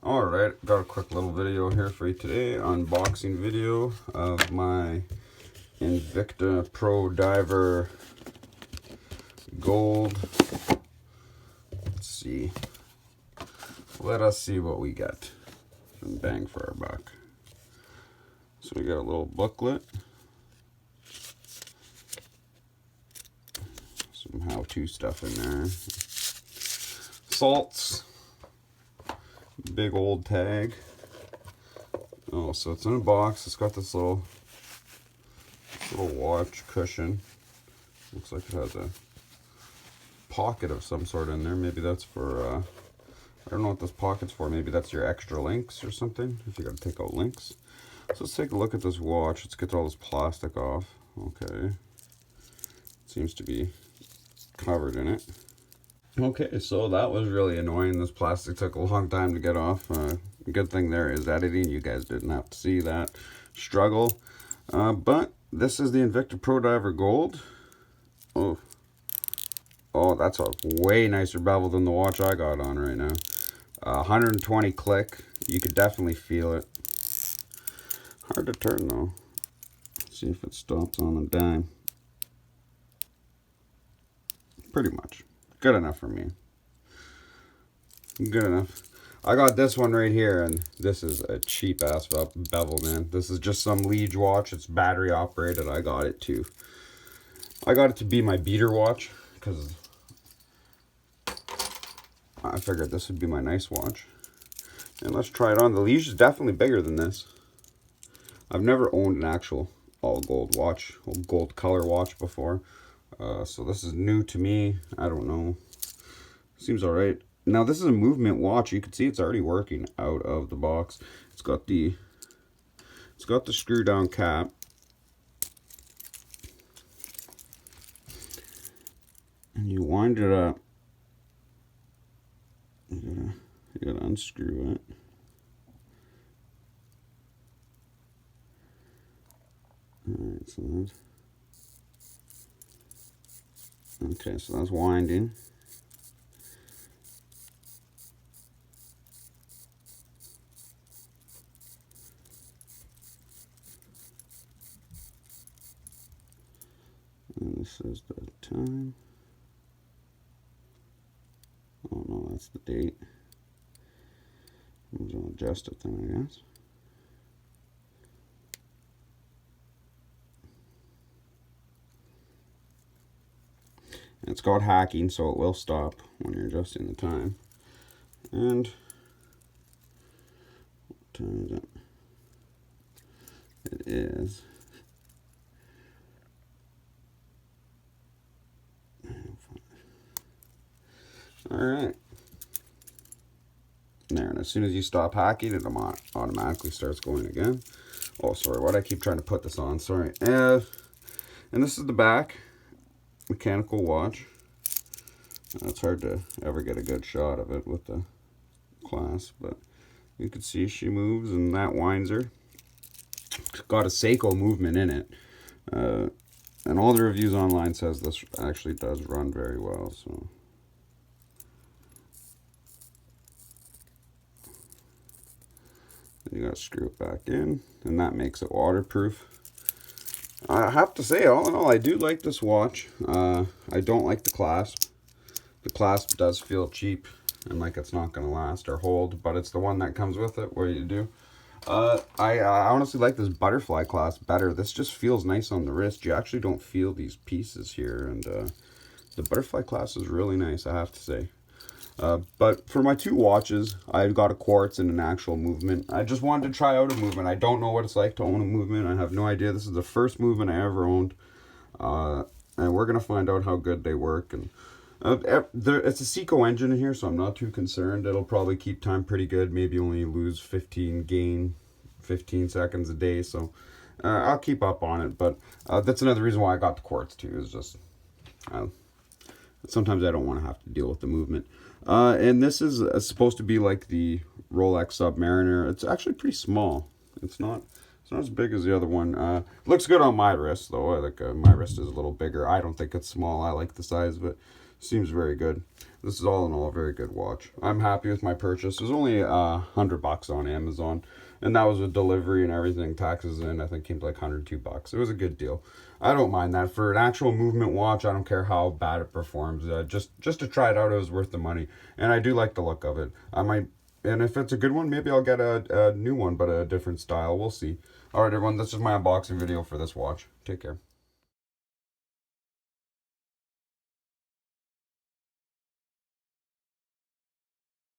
Alright, got a quick little video here for you today. Unboxing video of my Invicta Pro Diver Gold. Let's see. Let us see what we get. And bang for our buck. So we got a little booklet. Some how-to stuff in there. Salts. Big old tag. Oh, so it's in a box. It's got this little watch cushion. Looks like it has a pocket of some sort in there. Maybe that's for, I don't know what this pocket's for. Maybe that's your extra links or something, if you gotta take out links. So let's take a look at this watch. Let's get all this plastic off. Okay. Seems to be covered in it. Okay, so that was really annoying. This plastic took a long time to get off. Good thing there is editing. You guys didn't have to see that struggle. But this is the Invicta Pro Diver Gold. Oh, that's a way nicer bevel than the watch I got on right now. 120 click. You could definitely feel it. Hard to turn though. Let's see if it stops on a dime. Pretty much. Good enough for me. Good enough. I got this one right here, and this is a cheap ass bevel, man. This is just some Liege watch. It's battery operated. I got it to be my beater watch because I figured this would be my nice watch. And let's try it on. The Liege is definitely bigger than this. I've never owned an actual all gold watch, all gold color watch before. So this is new to me. I don't know. Seems all right. Now this is a movement watch. You can see it's already working out of the box. It's got the screw down cap. And you wind it up. You gotta unscrew it. Alright, so that's okay, so that's winding. And this is the time. Oh no, that's the date. I'll adjust it then, I guess. It's called hacking, so it will stop when you're adjusting the time. And what time is it? It is all right. There, and as soon as you stop hacking, it automatically starts going again. Oh, sorry, why do I keep trying to put this on? Sorry. And this is the back. Mechanical watch. It's hard to ever get a good shot of it with the clasp, but you can see she moves and that winds her. It's got a Seiko movement in it. And all the reviews online says this actually does run very well, so. You gotta screw it back in, and that makes it waterproof. I have to say, all in all, I do like this watch. I don't like the clasp. The clasp does feel cheap and like it's not gonna last or hold, but it's the one that comes with it where you do. I honestly like this butterfly clasp better. This just feels nice on the wrist. You actually don't feel these pieces here, and the butterfly clasp is really nice, I have to say. But for my two watches, I got a quartz and an actual movement. I just wanted to try out a movement. I don't know what it's like to own a movement. I have no idea. This is the first movement I ever owned. And we're going to find out how good they work. And it's a Seiko engine in here, so I'm not too concerned. It'll probably keep time pretty good. Maybe only lose 15 seconds a day. So I'll keep up on it. But that's another reason why I got the quartz too, is just sometimes I don't want to have to deal with the movement. And this is supposed to be like the Rolex Submariner. It's actually pretty small. It's not as big as the other one. Looks good on my wrist though. I like my wrist is a little bigger. I don't think it's small. I like the size of it. Seems very good. This is all in all a very good watch. I'm happy with my purchase. It was only $100 on Amazon, and that was with delivery and everything, taxes in. I think came to like $102. It was a good deal. I don't mind that for an actual movement watch. I don't care how bad it performs. Just to try it out, it was worth the money, and I do like the look of it. I might, and if it's a good one, maybe I'll get a new one, but a different style. We'll see. All right, everyone. This is my unboxing video for this watch. Take care.